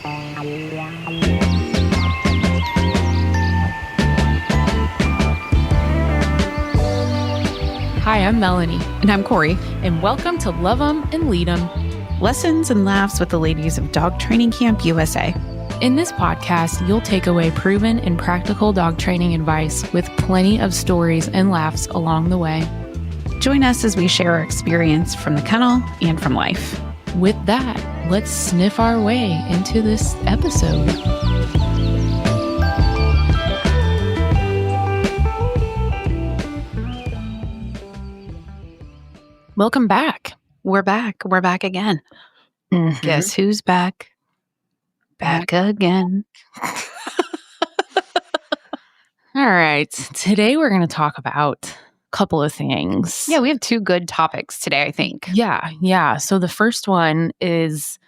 Hi, I'm Melanie. And I'm Cory. And welcome to Love 'em and Lead 'em. Lessons and laughs with the ladies of Dog Training Camp USA. In this podcast, you'll take away proven and practical dog training advice with plenty of stories and laughs along the way. Join us as we share our experience from the kennel and from life. With that, let's sniff our way into this episode. Welcome back. We're back. We're back again. Mm-hmm. Guess who's back? Back again. All right. Today we're going to talk about a couple of things. Yeah, we have two good topics today, I think. Yeah. So the first one is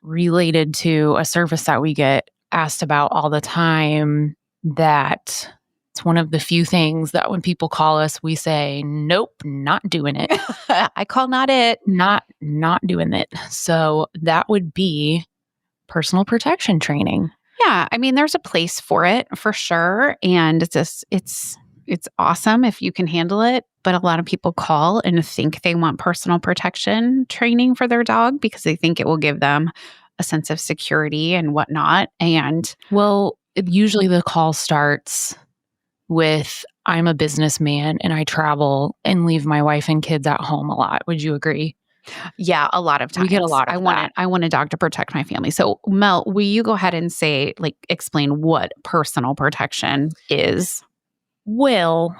related to a service that we get asked about all the time, that it's one of the few things that when people call us, we say, nope, not doing it. I call not it. Not doing it. So that would be personal protection training. Yeah. I mean, there's a place for it for sure. And it's awesome if you can handle it. But a lot of people call and think they want personal protection training for their dog because they think it will give them a sense of security and whatnot. And usually the call starts with, I'm a businessman and I travel and leave my wife and kids at home a lot. Would you agree? Yeah, a lot of times. We get a lot of that. I want a dog to protect my family. So Mel, will you go ahead and explain what personal protection is? Well,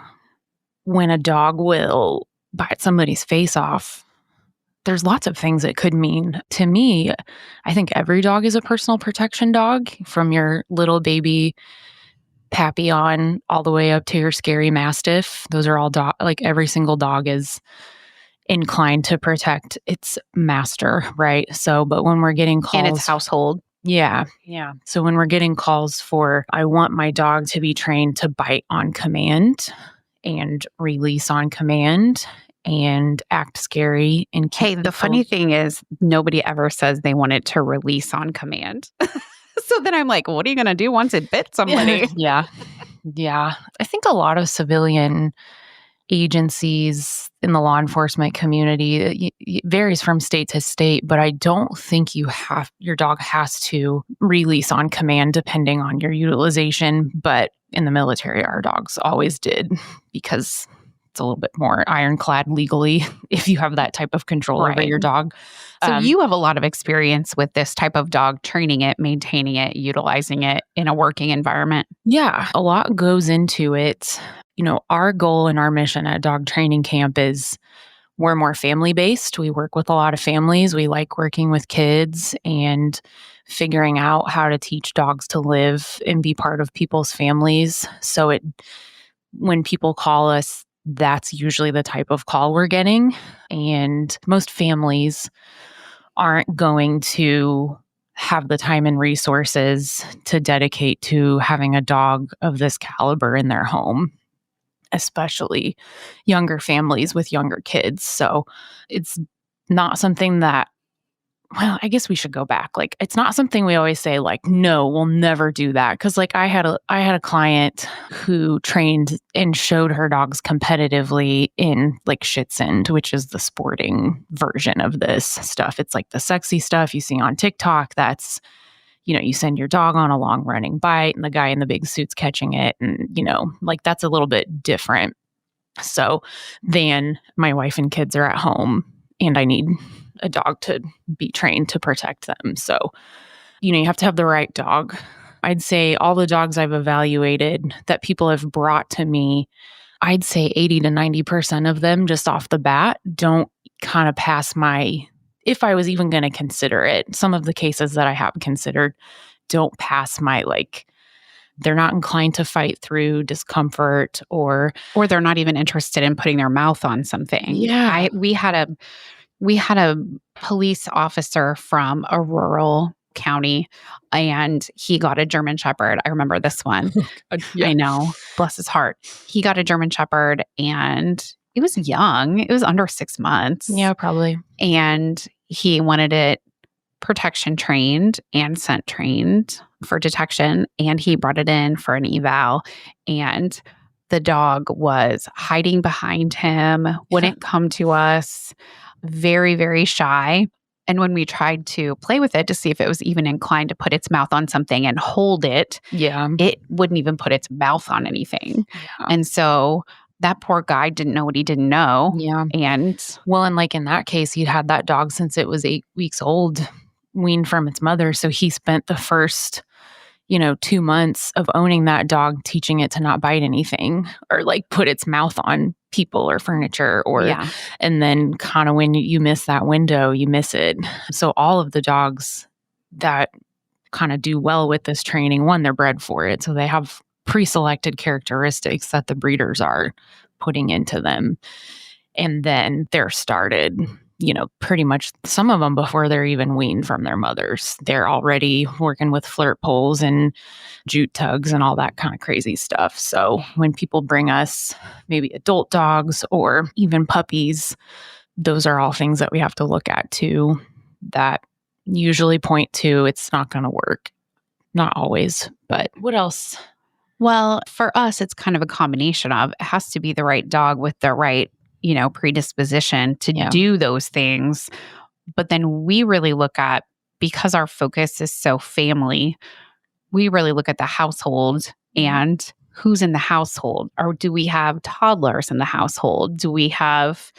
when a dog will bite somebody's face off, there's lots of things it could mean. To me, I think every dog is a personal protection dog, from your little baby Papillon all the way up to your scary Mastiff. Those are all every single dog is inclined to protect its master, right? So, but when we're getting calls... And its household. Yeah. So when we're getting calls for, I want my dog to be trained to bite on command and release on command and act scary. And hey, the funny thing is nobody ever says they want it to release on command. So then I'm like, what are you going to do once it bit somebody? Yeah. I think a lot of civilian agencies in the law enforcement community, it varies from state to state, but I don't think your dog has to release on command depending on your utilization. But in the military, our dogs always did, because it's a little bit more ironclad legally if you have that type of control over your dog. So you have a lot of experience with this type of dog, training it, maintaining it, utilizing it in a working environment. Yeah, a lot goes into it. You know, our goal and our mission at Dog Training Camp is we're more family-based. We work with a lot of families. We like working with kids and figuring out how to teach dogs to live and be part of people's families. So when people call us, that's usually the type of call we're getting. And most families aren't going to have the time and resources to dedicate to having a dog of this caliber in their home, especially younger families with younger kids. So it's not something that, I guess we should go back. It's not something we always say, no, we'll never do that. Because I had a client who trained and showed her dogs competitively in Schützend, which is the sporting version of this stuff. It's the sexy stuff you see on TikTok. That's, you send your dog on a long running bite and the guy in the big suit's catching it. And, that's a little bit different. So then my wife and kids are at home and I need a dog to be trained to protect them. So, you have to have the right dog. I'd say all the dogs I've evaluated that people have brought to me, I'd say 80 to 90% of them just off the bat don't kind of pass if I was even going to consider it. Some of the cases that I have considered don't pass my, they're not inclined to fight through discomfort or they're not even interested in putting their mouth on something. Yeah. We had a police officer from a rural county and he got a German Shepherd. I remember this one. Yeah. I know. Bless his heart. He got a German Shepherd and it was young. It was under 6 months. Yeah, probably. And he wanted it protection trained and scent trained for detection. And he brought it in for an eval. And the dog was hiding behind him, wouldn't come to us, very, very shy. And when we tried to play with it to see if it was even inclined to put its mouth on something and hold it, Yeah. it wouldn't even put its mouth on anything. Yeah. And so that poor guy didn't know what he didn't know. Yeah. And Well, and like in that case, he'd had that dog since it was 8 weeks old, weaned from its mother. So he spent the first, 2 months of owning that dog, teaching it to not bite anything or like put its mouth on people or furniture and then kind of when you miss that window, you miss it. So all of the dogs that kind of do well with this training, one, they're bred for it. So they have pre-selected characteristics that the breeders are putting into them. And then they're started, pretty much some of them before they're even weaned from their mothers. They're already working with flirt poles and jute tugs and all that kind of crazy stuff. So when people bring us maybe adult dogs or even puppies, those are all things that we have to look at too, that usually point to it's not going to work. Not always, but what else? well, for us, it's kind of a combination of it has to be the right dog with the right, predisposition to do those things. But then we really look at, because our focus is so family, we really look at the household and who's in the household. Or do we have toddlers in the household? Do we have,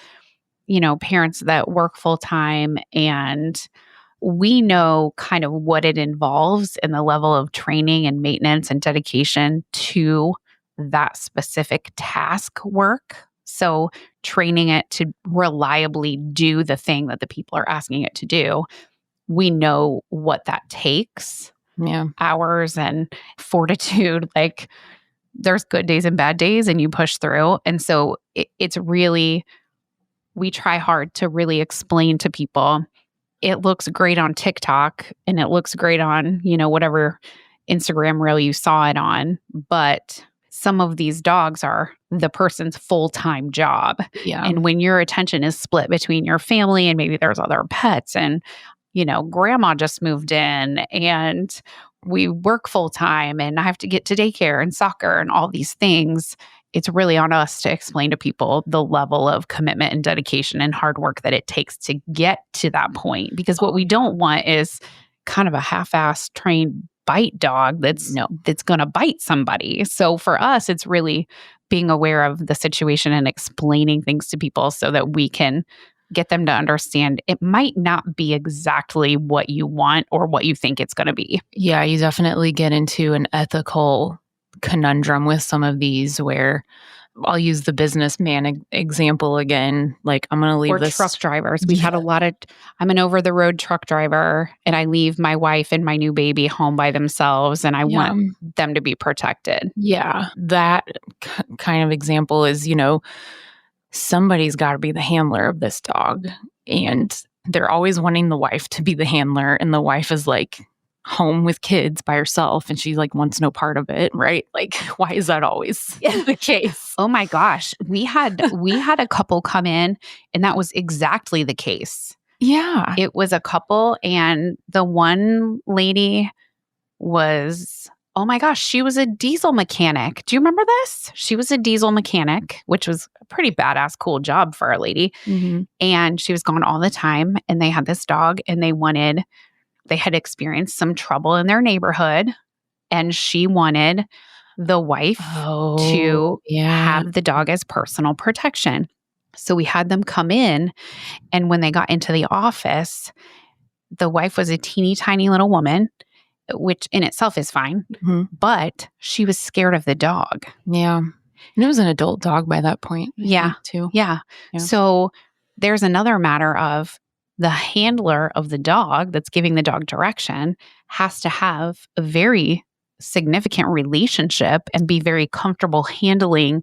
parents that work full time? And we know kind of what it involves in the level of training and maintenance and dedication to that specific task work. So training it to reliably do the thing that the people are asking it to do, we know what that takes. Yeah. Hours and fortitude. Like there's good days and bad days and you push through. And so it's really, we try hard to really explain to people, it looks great on TikTok and it looks great on, whatever Instagram reel you saw it on. But some of these dogs are the person's full-time job. Yeah. And when your attention is split between your family and maybe there's other pets and, grandma just moved in and we work full-time and I have to get to daycare and soccer and all these things, it's really on us to explain to people the level of commitment and dedication and hard work that it takes to get to that point. Because what we don't want is kind of a half-assed trained bite dog that's going to bite somebody. So for us, it's really being aware of the situation and explaining things to people so that we can get them to understand it might not be exactly what you want or what you think it's going to be. Yeah, you definitely get into an ethical conundrum with some of these where I'll use the businessman example again. Like I'm going to leave this. Truck drivers. We've had a lot of, I'm an over the road truck driver and I leave my wife and my new baby home by themselves and I want them to be protected. Yeah. That kind of example is, somebody's got to be the handler of this dog. And they're always wanting the wife to be the handler. And the wife is like home with kids by herself and she like wants no part of it, right? Like, why is that always the case? Oh my gosh. We had a couple come in and that was exactly the case. Yeah. It was a couple and the one lady was, oh my gosh, she was a diesel mechanic. Do you remember this? She was a diesel mechanic, which was a pretty badass, cool job for a lady. Mm-hmm. And she was gone all the time and they had this dog and they had experienced some trouble in their neighborhood and she wanted the wife to have the dog as personal protection. So we had them come in and when they got into the office, the wife was a teeny tiny little woman, which in itself is fine, but she was scared of the dog. Yeah. And it was an adult dog by that point. Too. Yeah. So there's another matter of the handler of the dog that's giving the dog direction has to have a very significant relationship and be very comfortable handling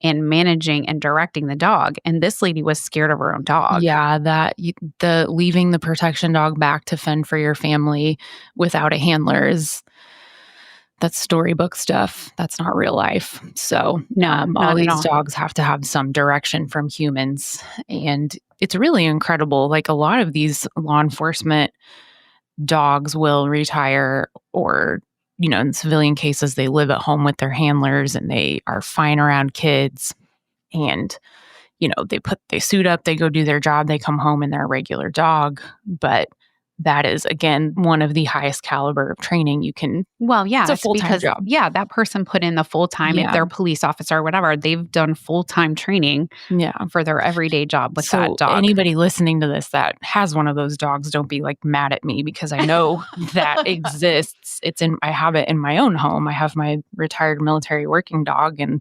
and managing and directing the dog. And this lady was scared of her own dog. Yeah, the leaving the protection dog back to fend for your family without a handler that's storybook stuff. That's not real life. So all these dogs have to have some direction from humans. And it's really incredible. Like a lot of these law enforcement dogs will retire, or, in civilian cases, they live at home with their handlers and they are fine around kids. And, they suit up, they go do their job, they come home and they're a regular dog. But that is, again, one of the highest caliber of training you can. Well, It's yeah, a it's full-time because, job. yeah, that person put in the full time, if Yeah. they're a police officer or whatever, they've done full-time training Yeah. for their everyday job with that So dog. anybody listening to this that has one of those dogs, don't be like mad at me, because I know that exists. I have it in my own home. I have my retired military working dog, and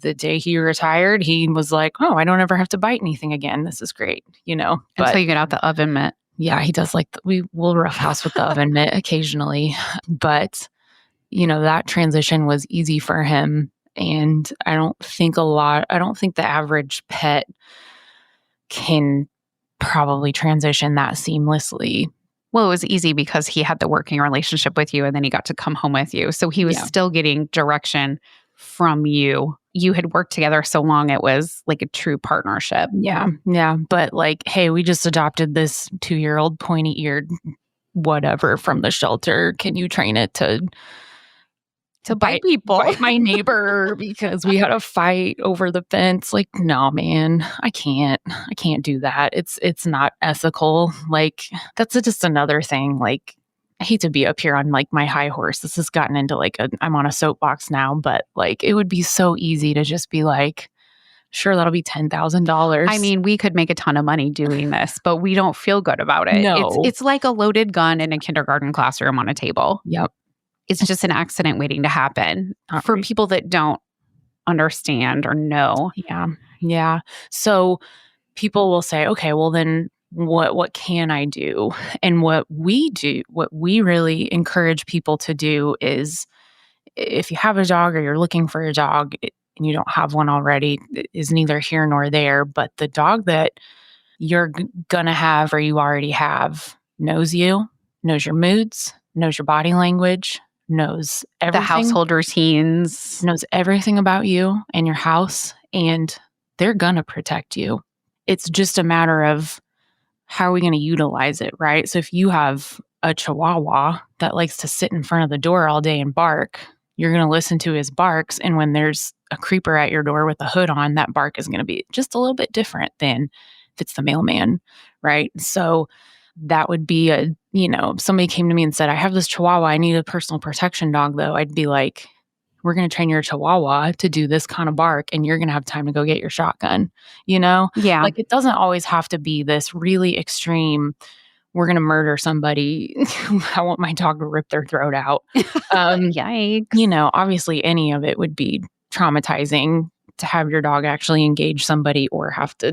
the day he retired, he was like, "Oh, I don't ever have to bite anything again. This is great," Until But you get out the oven mitt. yeah, he does like we will roughhouse with the oven mitt occasionally, but that transition was easy for him. And I don't think the average pet can probably transition that seamlessly. Well, it was easy because he had the working relationship with you and then he got to come home with you. So he was Yeah. still getting direction from you. You had worked together so long, it was like a true partnership. Yeah. Yeah. But like, hey, we just adopted this 2-year-old pointy-eared whatever from the shelter. Can you train it to bite people? bite my neighbor because we had a fight over the fence? Like, no, man, I can't do that. It's not ethical. Like, that's just another thing. Like, I hate to be up here on like my high horse. This has gotten into like I'm on a soapbox now, but like it would be so easy to just be like, sure, that'll be $10,000. I mean, we could make a ton of money doing this, but we don't feel good about it. No. It's like a loaded gun in a kindergarten classroom on a table. Yep. It's just an accident waiting to happen for Right. people that don't understand or know. Yeah. Yeah. So people will say, okay, well then what can I do? And what we really encourage people to do is, if you have a dog or you're looking for a dog and you don't have one already, it is neither here nor there. But the dog that you're gonna have or you already have knows you, knows your moods, knows your body language, knows The everything. household routines. Knows everything about you and your house, and they're gonna protect you. It's just a matter of how are we gonna utilize it, right? So if you have a Chihuahua that likes to sit in front of the door all day and bark, you're gonna listen to his barks, and when there's a creeper at your door with a hood on, that bark is gonna be just a little bit different than if it's the mailman, right? So that would be if somebody came to me and said, I have this Chihuahua, I need a personal protection dog though, I'd be like, we're going to train your Chihuahua to do this kind of bark, and you're going to have time to go get your shotgun, Yeah. Like, it doesn't always have to be this really extreme, we're going to murder somebody. I want my dog to rip their throat out. Yikes. Obviously any of it would be traumatizing to have your dog actually engage somebody or have to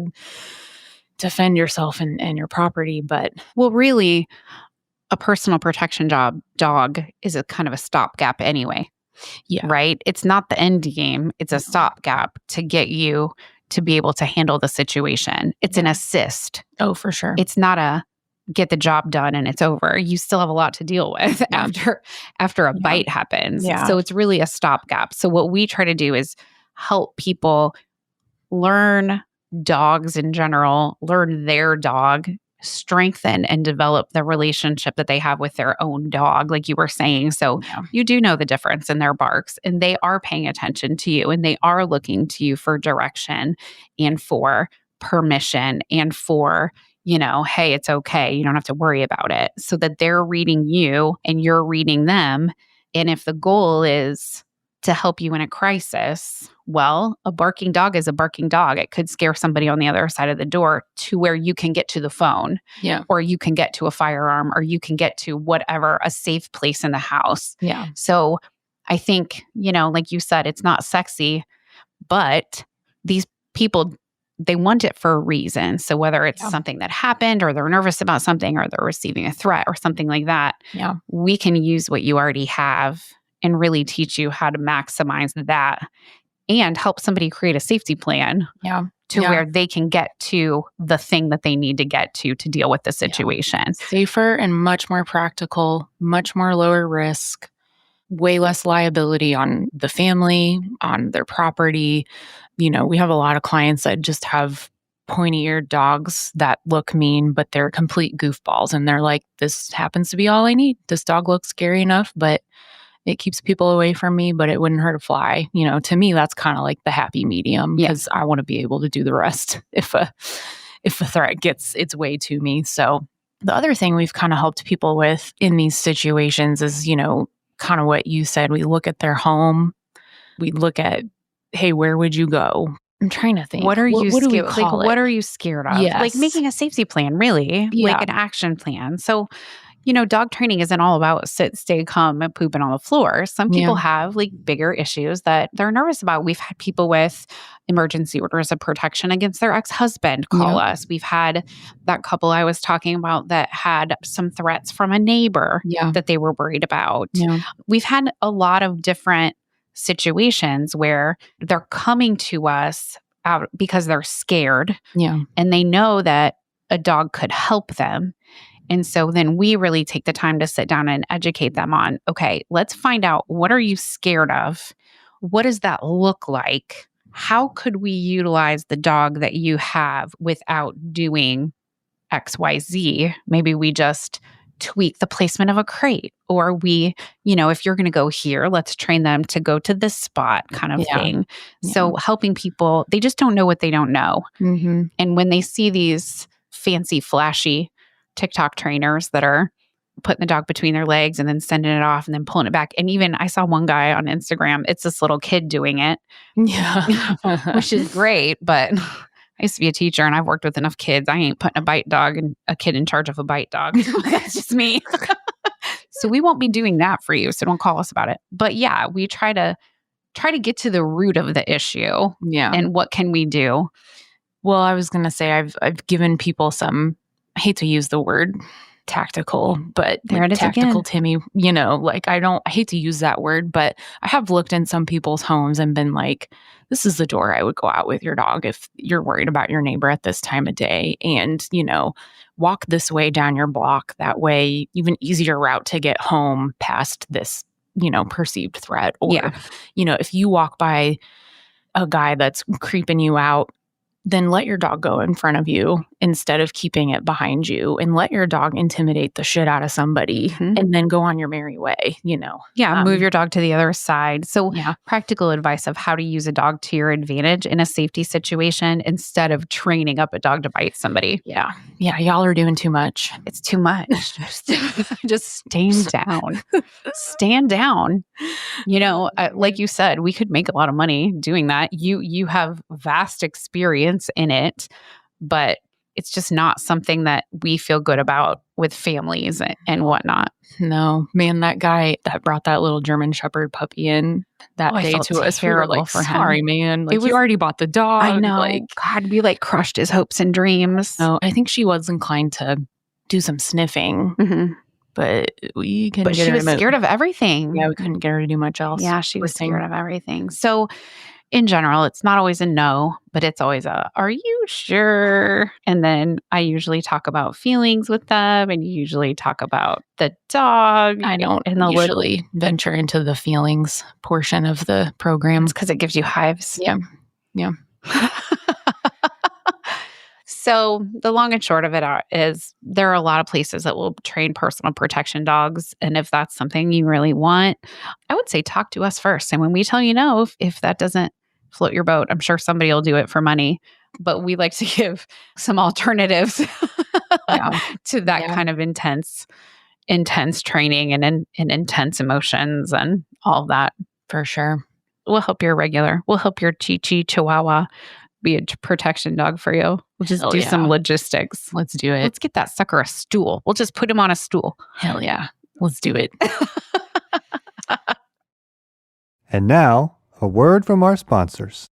defend yourself and your property. But Well, really, a personal protection dog is a kind of a stopgap anyway. yeah, Right? It's not the end game. It's a stopgap to get you to be able to handle the situation. It's an assist. oh, for sure. It's not a get the job done and it's over. You still have a lot to deal with after a bite happens. Yeah. So it's really a stopgap. So what we try to do is help people learn dogs in general, learn their dog, strengthen and develop the relationship that they have with their own dog, like you were saying. So you do know the difference in their barks, and they are paying attention to you, and they are looking to you for direction and for permission and for, hey, it's okay. You don't have to worry about it. So that they're reading you and you're reading them. And if the goal is to help you in a crisis, well, a barking dog is a barking dog. It could scare somebody on the other side of the door to where you can get to the phone, or you can get to a firearm, or you can get to whatever, a safe place in the house. Yeah. So I think, like you said, it's not sexy, but these people, they want it for a reason. So whether it's something that happened, or they're nervous about something, or they're receiving a threat or something like that, we can use what you already have and really teach you how to maximize that and help somebody create a safety plan to where they can get to the thing that they need to get to deal with the situation. Safer and much more practical, much more lower risk, way less liability on the family, on their property. We have a lot of clients that just have pointy-eared dogs that look mean, but they're complete goofballs. And they're like, this happens to be all I need. This dog looks scary enough, but it keeps people away from me, but it wouldn't hurt a fly. To me, that's kind of like the happy medium because I want to be able to do the rest if a threat gets its way to me. So the other thing we've kind of helped people with in these situations is, kind of what you said. We look at their home. We look at, hey, where would you go? I'm trying to think. What are you what do we scared? call it? What are you scared of? Yes. Like making a safety plan, really, Yeah. like an action plan. So, dog training isn't all about sit, stay, come, and pooping on the floor. Some people have like bigger issues that they're nervous about. We've had people with emergency orders of protection against their ex-husband call us. We've had that couple I was talking about that had some threats from a neighbor that they were worried about. We've had a lot of different situations where they're coming to us out because they're scared and they know that a dog could help them. And so then we really take the time to sit down and educate them on, okay, let's find out, what are you scared of? What does that look like? How could we utilize the dog that you have without doing XYZ? Maybe we just tweak the placement of a crate, or we, if you're going to go here, let's train them to go to this spot kind of thing. So helping people, they just don't know what they don't know. Mm-hmm. And when they see these fancy, flashy TikTok trainers that are putting the dog between their legs and then sending it off and then pulling it back. And even I saw one guy on Instagram, it's this little kid doing it, which is great. But I used to be a teacher and I've worked with enough kids. I ain't putting a bite dog and a kid in charge of a bite dog. That's just me. So we won't be doing that for you. So don't call us about it. But yeah, we try to get to the root of the issue. And what can we do? Well, I was going to say, I've given people some, I hate to use the word tactical, but there it is tactical again. Timmy, I hate to use that word, but I have looked in some people's homes and been like, this is the door I would go out with your dog if you're worried about your neighbor at this time of day. And, walk this way down your block. That way, even easier route to get home past this, perceived threat. Or, if you walk by a guy that's creeping you out, then let your dog go in front of you instead of keeping it behind you, and let your dog intimidate the shit out of somebody and then go on your merry way, move your dog to the other side. So practical advice of how to use a dog to your advantage in a safety situation instead of training up a dog to bite somebody. Yeah. Y'all are doing too much. It's too much. Just stand down. Stand down. Like you said, we could make a lot of money doing that. You have vast experience in it, but it's just not something that we feel good about with families and whatnot. No, man, that guy that brought that little German Shepherd puppy in that day to us, we were like, sorry, man. Like, you already bought the dog. I know. Like, God, we crushed his hopes and dreams. No, I think she was inclined to do some sniffing, but we couldn't But she was scared of everything. Yeah, we couldn't get her to do much else. Yeah, she was scared of everything. So in general, it's not always a no, but it's always a, are you sure? And then I usually talk about feelings with them, and usually talk about the dog. I don't usually venture into the feelings portion of the program. It's because it gives you hives. Yeah. So the long and short of it is there are a lot of places that will train personal protection dogs. And if that's something you really want, I would say talk to us first. And when we tell you no, if that doesn't float your boat, I'm sure somebody will do it for money. But we like to give some alternatives to that kind of intense training and intense emotions and all of that. For sure. We'll help your regular. We'll help your Chi-Chi Chihuahua be a protection dog for you. We'll just do some logistics. Let's do it. Let's get that sucker a stool. We'll just put him on a stool. Hell yeah. Let's do it. And now, a word from our sponsors.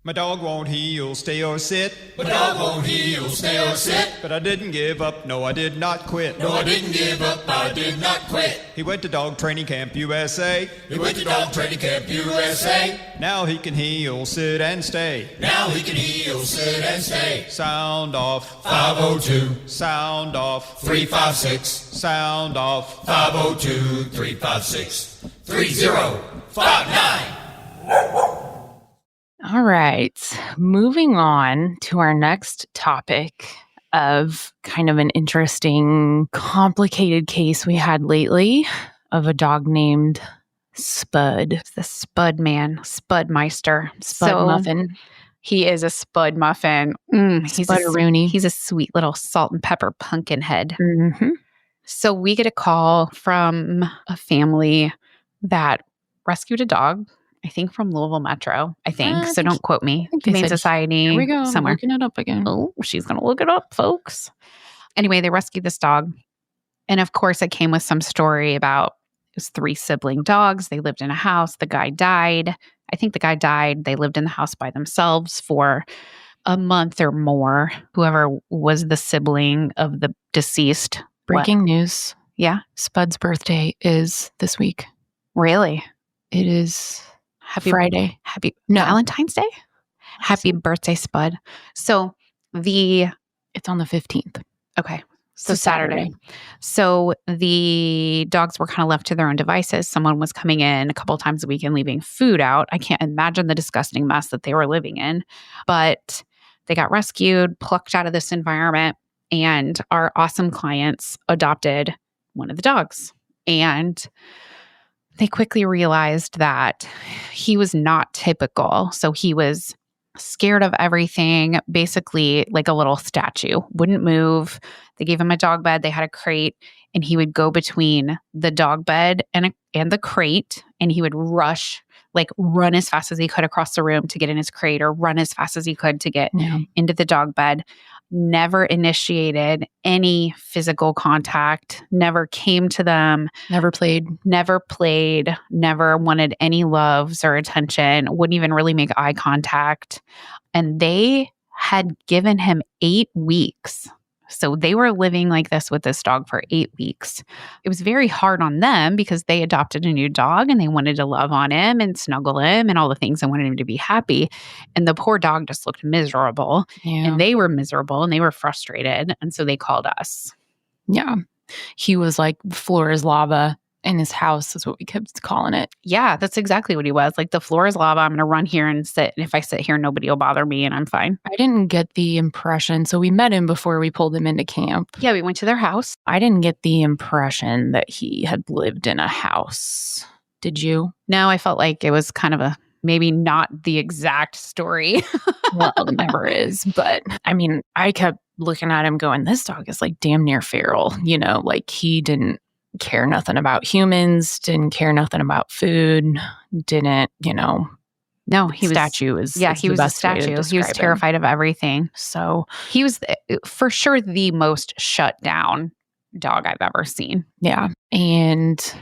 My dog won't heel, stay or sit. My dog won't heel, stay or sit. But I didn't give up, no I did not quit. No, I didn't give up, I did not quit. He went to Dog Training Camp USA. He went to Dog Training Camp USA. Now he can heel, sit and stay. Now he can heel, sit and stay. Sound off. 502. Sound off. 356. Sound off. 502 356 3059. All right. Moving on to our next topic of kind of an interesting, complicated case we had lately of a dog named Spud. It's the Spud man, Spudmeister. Spud Muffin. He is a Spud Muffin. Spuddaroonie. He's a sweet little salt and pepper pumpkin head. Mm-hmm. So we get a call from a family that rescued a dog, I think from Louisville Metro, I think. So don't quote me. Humane Society. Here we go. Somewhere. I'm looking it up again. Oh, she's going to look it up, folks. Anyway, they rescued this dog. And of course, it came with some story about it was 3 sibling dogs. They lived in a house. The guy died. I think the guy died. They lived in the house by themselves for a month or more. Whoever was the sibling of the deceased. Breaking news. Yeah. Spud's birthday is this week. Really? It is Friday. Valentine's Day? Happy birthday, Spud. So it's on the 15th. Okay. So Saturday. So the dogs were kind of left to their own devices. Someone was coming in a couple times a week and leaving food out. I can't imagine the disgusting mess that they were living in. But they got rescued, plucked out of this environment, and our awesome clients adopted one of the dogs. And they quickly realized that he was not typical. So he was scared of everything, basically like a little statue, wouldn't move. They gave him a dog bed. They had a crate, and he would go between the dog bed and the crate, and he would run as fast as he could across the room to get in his crate, or run as fast as he could to get into the dog bed. Never initiated any physical contact, never came to them, never played, never wanted any loves or attention, wouldn't even really make eye contact. And they had given him 8 weeks. So they were living like this with this dog for 8 weeks. It was very hard on them because they adopted a new dog and they wanted to love on him and snuggle him and all the things and wanted him to be happy. And the poor dog just looked miserable. Yeah. And they were miserable and they were frustrated. And so they called us. Yeah. He was like floor is lava in his house is what we kept calling it. Yeah, that's exactly what he was. Like, the floor is lava. I'm going to run here and sit. And if I sit here, nobody will bother me and I'm fine. I didn't get the impression. So we met him before we pulled him into camp. Yeah, we went to their house. I didn't get the impression that he had lived in a house. Did you? No, I felt like it was kind of maybe not the exact story. Well, it never is. But I mean, I kept looking at him going, this dog is like damn near feral. You know, like he didn't care nothing about humans, didn't care nothing about food, didn't, No, he was a statue. He was a statue. He was terrified of everything. So he was for sure the most shut down dog I've ever seen. Yeah. And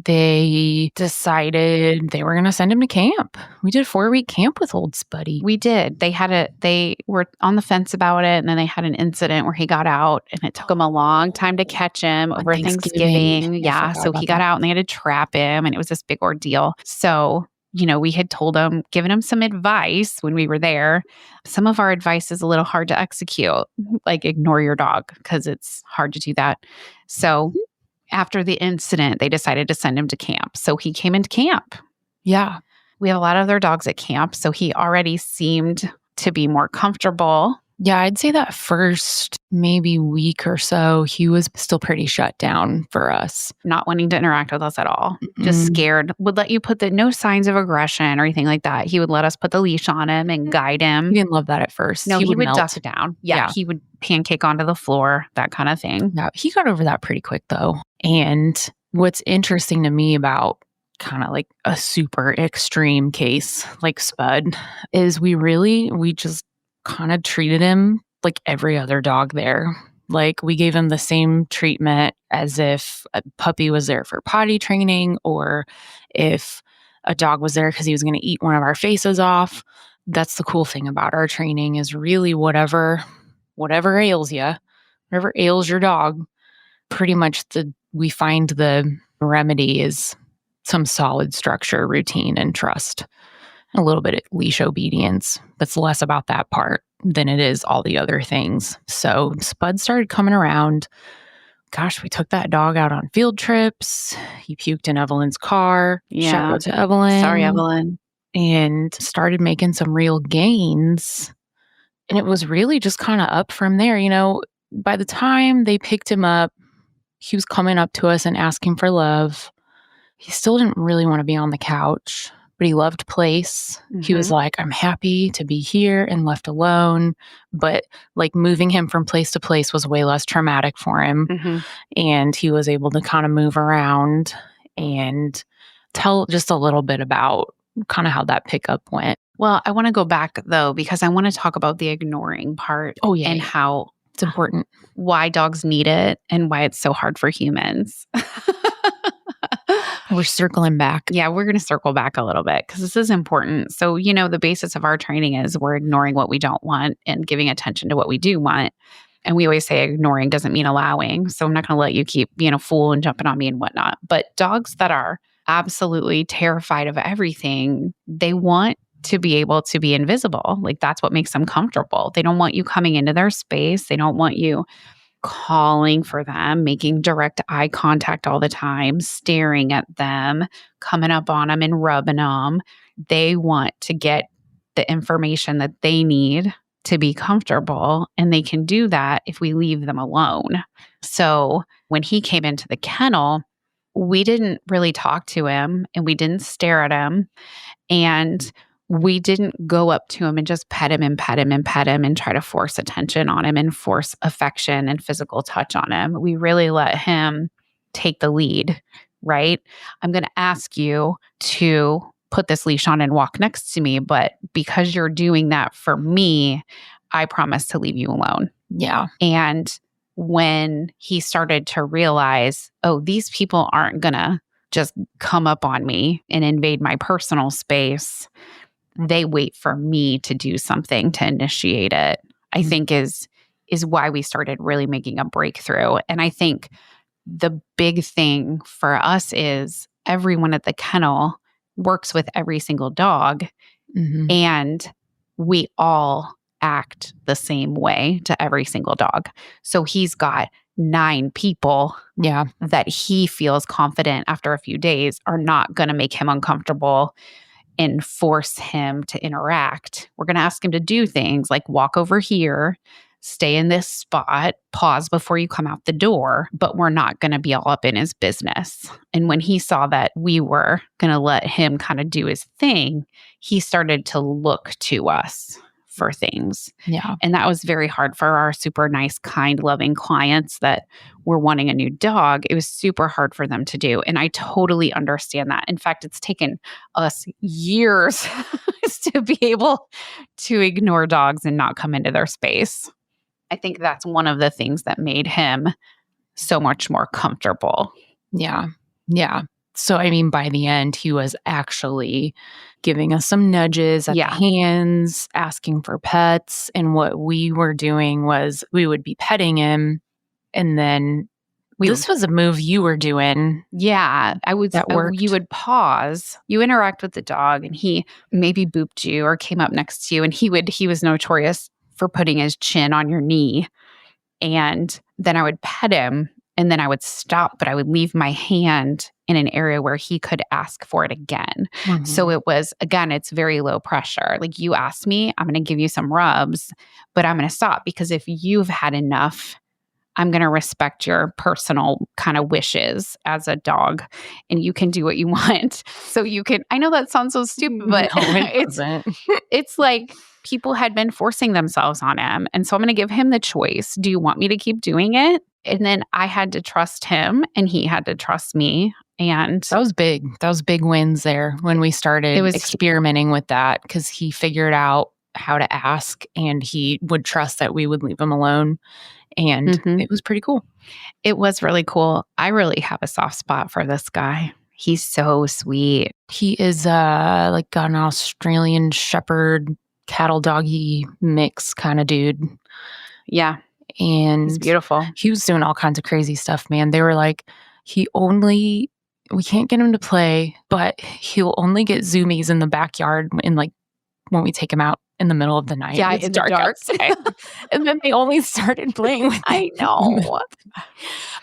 they decided they were going to send him to camp. We did a 4-week camp with old Spuddy. We did. They were on the fence about it. And then they had an incident where he got out and it took them a long time to catch him over Thanksgiving. Yeah. So he got out and they had to trap him and it was this big ordeal. So, we had given him some advice when we were there. Some of our advice is a little hard to execute, like ignore your dog, because it's hard to do that. So after the incident, they decided to send him to camp. So he came into camp. Yeah. We have a lot of other dogs at camp. So he already seemed to be more comfortable. Yeah, I'd say that first maybe week or so, he was still pretty shut down for us. Not wanting to interact with us at all. Just scared. Would let you put no signs of aggression or anything like that. He would let us put the leash on him and guide him. He didn't love that at first. No, he would duck down. Yeah, he would pancake onto the floor, that kind of thing. Yeah, he got over that pretty quick though. And what's interesting to me about kind of like a super extreme case like Spud is we just kind of treated him like every other dog there. Like we gave him the same treatment as if a puppy was there for potty training or if a dog was there because he was going to eat one of our faces off. That's the cool thing about our training is really whatever ails you, whatever ails your dog, pretty much we find the remedy is some solid structure, routine, and trust. A little bit of leash obedience, but it's less about that part than it is all the other things. So Spud started coming around. Gosh, we took that dog out on field trips. He puked in Evelyn's car. Yeah. Shout out to Evelyn. Sorry, Evelyn. and started making some real gains. And it was really just kind of up from there. By the time they picked him up, he was coming up to us and asking for love. He still didn't really want to be on the couch, but he loved place. He was like, I'm happy to be here and left alone. But like moving him from place to place was way less traumatic for him. And he was able to kind of move around and tell just a little bit about kind of how that pickup went. Well, I want to go back though, because I want to talk about the ignoring part. Oh, yeah. And how it's important. Why dogs need it and why it's so hard for humans. We're circling back. Yeah, we're going to circle back a little bit because this is important. So, the basis of our training is we're ignoring what we don't want and giving attention to what we do want. And we always say ignoring doesn't mean allowing. So I'm not going to let you keep being a fool and jumping on me and whatnot. But dogs that are absolutely terrified of everything, they want to be able to be invisible. Like that's what makes them comfortable. They don't want you coming into their space. They don't want you calling for them, making direct eye contact all the time, staring at them, coming up on them and rubbing them. They want to get the information that they need to be comfortable. And they can do that if we leave them alone. So when he came into the kennel, we didn't really talk to him and we didn't stare at him. And we didn't go up to him and just pet him and pet him and pet him and try to force attention on him and force affection and physical touch on him. We really let him take the lead, right? I'm going to ask you to put this leash on and walk next to me, but because you're doing that for me, I promise to leave you alone. Yeah. And when he started to realize, oh, these people aren't going to just come up on me and invade my personal space, they wait for me to do something to initiate it, I think is why we started really making a breakthrough. And I think the big thing for us is everyone at the kennel works with every single dog, and we all act the same way to every single dog. So he's got 9 people that he feels confident after a few days are not going to make him uncomfortable and force him to interact. We're going to ask him to do things like walk over here, stay in this spot, pause before you come out the door, but we're not going to be all up in his business. And when he saw that we were going to let him kind of do his thing, he started to look to us for things. Yeah. And that was very hard for our super nice, kind, loving clients that were wanting a new dog. It was super hard for them to do. And I totally understand that. In fact, it's taken us years to be able to ignore dogs and not come into their space. I think that's one of the things that made him so much more comfortable. Yeah. Yeah. So, I mean, by the end, he was actually giving us some nudges at the hands, asking for pets. And what we were doing was we would be petting him. And then this was a move you were doing. Yeah. That worked. You would pause, you interact with the dog, and he maybe booped you or came up next to you. And he was notorious for putting his chin on your knee. And then I would pet him. And then I would stop, but I would leave my hand in an area where he could ask for it again. So it was, again, it's very low pressure. Like you asked me, I'm going to give you some rubs, but I'm going to stop because if you've had enough, I'm going to respect your personal kind of wishes as a dog and you can do what you want. So you can, I know that sounds so stupid, but No, it doesn't. It's like people had been forcing themselves on him. And so I'm going to give him the choice. Do you want me to keep doing it? And then I had to trust him and he had to trust me. And that was big. That was big wins there when we started experimenting with that because he figured out how to ask and he would trust that we would leave him alone. And it was pretty cool. It was really cool. I really have a soft spot for this guy. He's so sweet. He is like an Australian Shepherd cattle doggy mix kind of dude. Yeah. And he's beautiful. He was doing all kinds of crazy stuff, man. They were like, we can't get him to play, but he'll only get zoomies in the backyard in like when we take him out in the middle of the night. Yeah, it's dark outside. And then they only started playing with I know.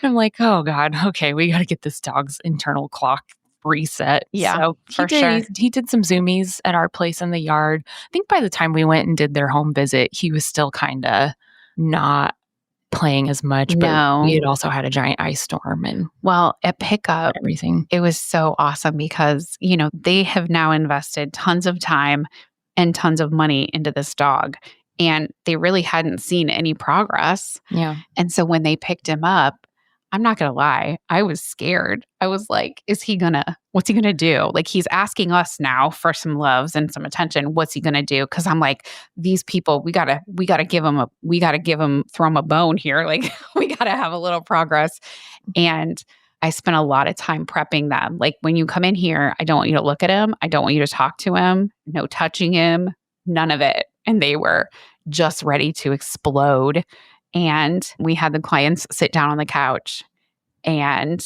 I'm like, oh God, okay, we got to get this dog's internal clock reset. Yeah, So for sure. He did some zoomies at our place in the yard. I think by the time we went and did their home visit, he was still kind of not playing as much, but we No. had also had a giant ice storm and Well, at pickup, everything. it was so awesome because, they have now invested tons of time and tons of money into this dog, and they really hadn't seen any progress. Yeah. And so when they picked him up, I'm not going to lie, I was scared. I was like, what's he going to do? Like, he's asking us now for some loves and some attention. What's he going to do? Cause I'm like, these people, we gotta throw him a bone here. Like, we gotta have a little progress. And I spent a lot of time prepping them. Like, when you come in here, I don't want you to look at him. I don't want you to talk to him. No touching him, none of it. And they were just ready to explode. And we had the clients sit down on the couch, and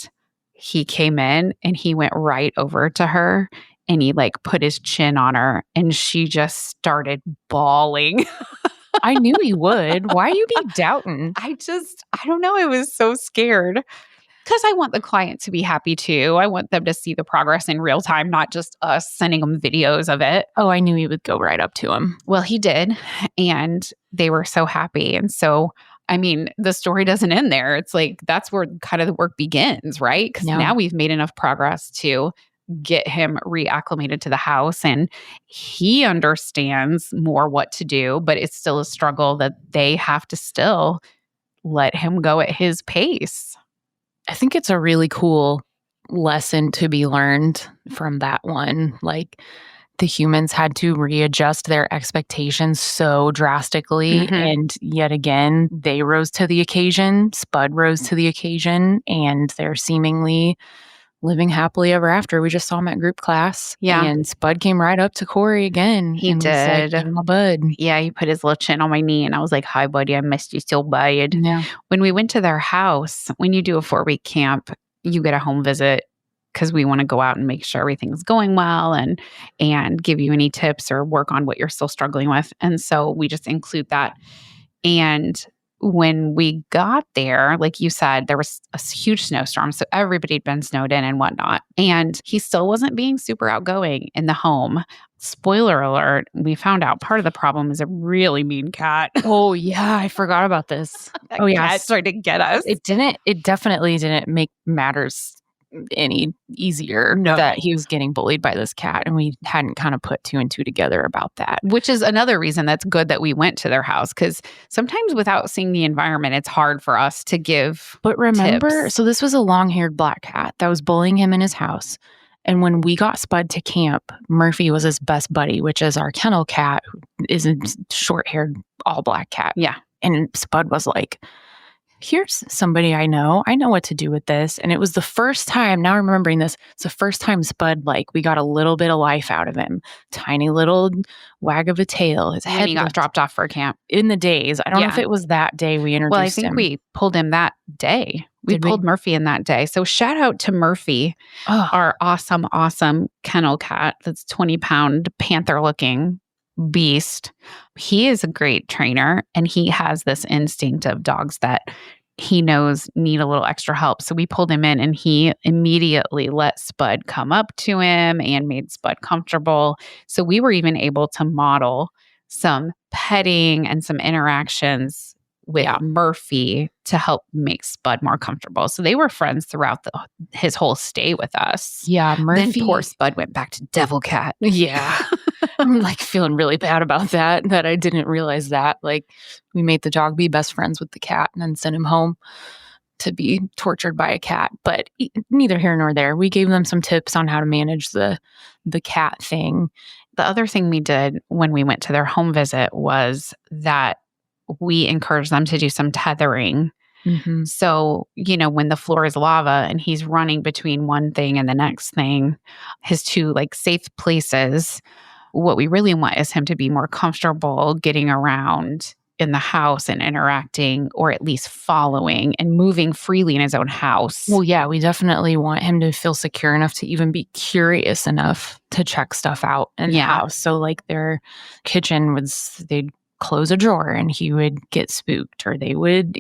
he came in and he went right over to her and he put his chin on her, and she just started bawling. I knew he would. Why you be doubting? I don't know. I was so scared because I want the client to be happy too. I want them to see the progress in real time, not just us sending them videos of it. Oh, I knew he would go right up to him. Well, he did. And they were so happy. And so, I mean, the story doesn't end there. It's like, that's where kind of the work begins, right? Because now we've made enough progress to get him reacclimated to the house, and he understands more what to do, but it's still a struggle that they have to still let him go at his pace. I think it's a really cool lesson to be learned from that one. Like, the humans had to readjust their expectations so drastically. Mm-hmm. And yet again, they rose to the occasion. Spud rose to the occasion, and they're seemingly living happily ever after. We just saw him at group class. Yeah. And Spud came right up to Cory again. He and did. Was like, my bud. Yeah, he put his little chin on my knee, and I was like, hi, buddy, I missed you so bad. Yeah. When we went to their house, when you do a 4-week camp, you get a home visit because we want to go out and make sure everything's going well and give you any tips or work on what you're still struggling with. And so we just include that. And when we got there, like you said, there was a huge snowstorm. So everybody had been snowed in and whatnot. And he still wasn't being super outgoing in the home. Spoiler alert, we found out part of the problem is a really mean cat. Oh, yeah. I forgot about this. Oh, yeah. Cat tried to get us. It definitely didn't make matters any easier that he was getting bullied by this cat, and we hadn't kind of put 2 and 2 together about that. Which is another reason that's good that we went to their house, because sometimes without seeing the environment, it's hard for us to give. But remember, tips. So this was a long-haired black cat that was bullying him in his house. And when we got Spud to camp, Murphy was his best buddy, which is our kennel cat, who is a short-haired, all-black cat. Yeah. And Spud was like, here's somebody I know what to do with this. And it was the first time, now I'm remembering this, it's the first time Spud, we got a little bit of life out of him. Tiny little wag of a tail. His head he got dropped off for camp. In the days. I don't know if it was that day we introduced him. Well, I think we pulled him that day. We pulled Murphy in that day. So shout out to Murphy, our awesome, awesome kennel cat that's 20-pound panther-looking beast. He is a great trainer, and he has this instinct of dogs that he knows need a little extra help. So we pulled him in, and he immediately let Spud come up to him and made Spud comfortable. So we were even able to model some petting and some interactions with Murphy to help make Spud more comfortable. So they were friends throughout his whole stay with us. Yeah, Murphy. Then poor Spud went back to Devil Cat. Yeah. I'm feeling really bad about that I didn't realize that. We made the dog be best friends with the cat and then sent him home to be tortured by a cat. But neither here nor there. We gave them some tips on how to manage the cat thing. The other thing we did when we went to their home visit was that we encouraged them to do some tethering. Mm-hmm. So, when the floor is lava and he's running between one thing and the next thing, his 2 safe places, what we really want is him to be more comfortable getting around in the house and interacting, or at least following and moving freely in his own house. Well, yeah, we definitely want him to feel secure enough to even be curious enough to check stuff out in the house. So their kitchen they'd close a drawer and he would get spooked, or they would,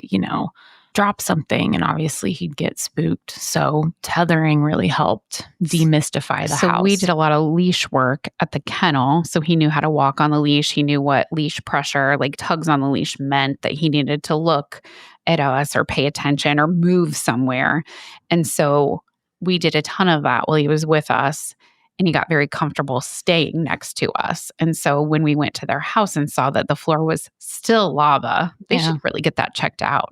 drop something and obviously he'd get spooked. So tethering really helped demystify the house. So we did a lot of leash work at the kennel. So he knew how to walk on the leash. He knew what leash pressure, like tugs on the leash, meant, that he needed to look at us or pay attention or move somewhere. And so we did a ton of that while he was with us. And he got very comfortable staying next to us. And so when we went to their house and saw that the floor was still lava, they should really get that checked out.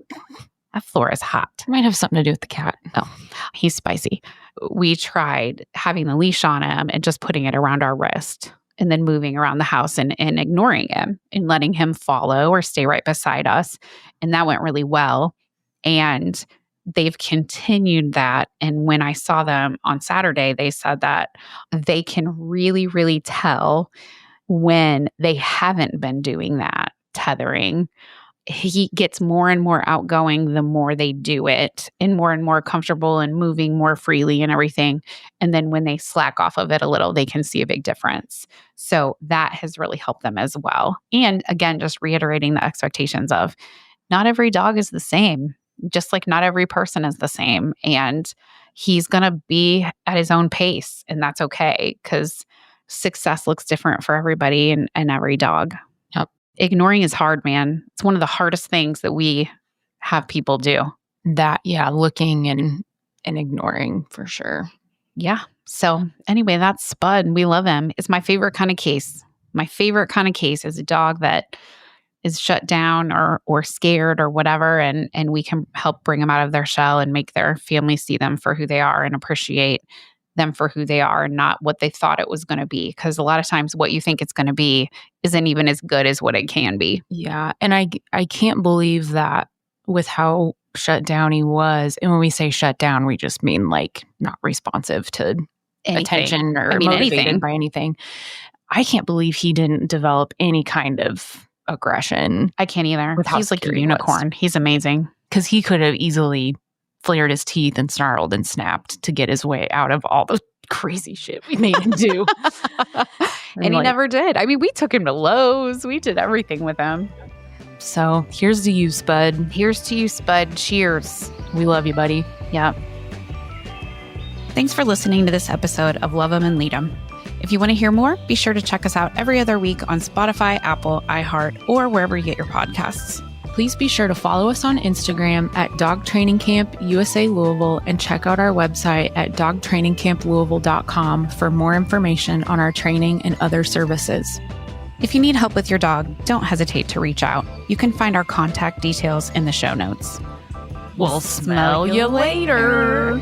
That floor is hot. Might have something to do with the cat. Oh, he's spicy. We tried having the leash on him and just putting it around our wrist and then moving around the house and ignoring him and letting him follow or stay right beside us. And that went really well. And they've continued that. And when I saw them on Saturday, they said that they can really, really tell when they haven't been doing that tethering. He gets more and more outgoing the more they do it, and more comfortable and moving more freely and everything. And then when they slack off of it a little, they can see a big difference. So that has really helped them as well. And again, just reiterating the expectations of not every dog is the same. Just like not every person is the same. And he's going to be at his own pace. And that's okay, because success looks different for everybody and every dog. Yep. Ignoring is hard, man. It's one of the hardest things that we have people do. Looking and ignoring for sure. Yeah. So anyway, that's Spud. We love him. It's my favorite kind of case. My favorite kind of case is a dog that is shut down or scared or whatever, and we can help bring them out of their shell and make their family see them for who they are and appreciate them for who they are and not what they thought it was going to be. Because a lot of times what you think it's going to be isn't even as good as what it can be. Yeah. And I can't believe that with how shut down he was. And when we say shut down, we just mean like not responsive to attention or motivated anything. by anything. I can't believe he didn't develop any kind of aggression. I can't either. With how He's like a scary he unicorn. He's amazing. Because he could have easily flared his teeth and snarled and snapped to get his way out of all the crazy shit we made him do. And he never did. I mean, we took him to Lowe's. We did everything with him. So here's to you, Spud. Here's to you, Spud. Cheers. We love you, buddy. Yeah. Thanks for listening to this episode of Love 'Em and Lead 'Em. If you want to hear more, be sure to check us out every other week on Spotify, Apple, iHeart, or wherever you get your podcasts. Please be sure to follow us on Instagram at Dog Training Camp USA Louisville and check out our website at dogtrainingcamplouisville.com for more information on our training and other services. If you need help with your dog, don't hesitate to reach out. You can find our contact details in the show notes. We'll smell you later.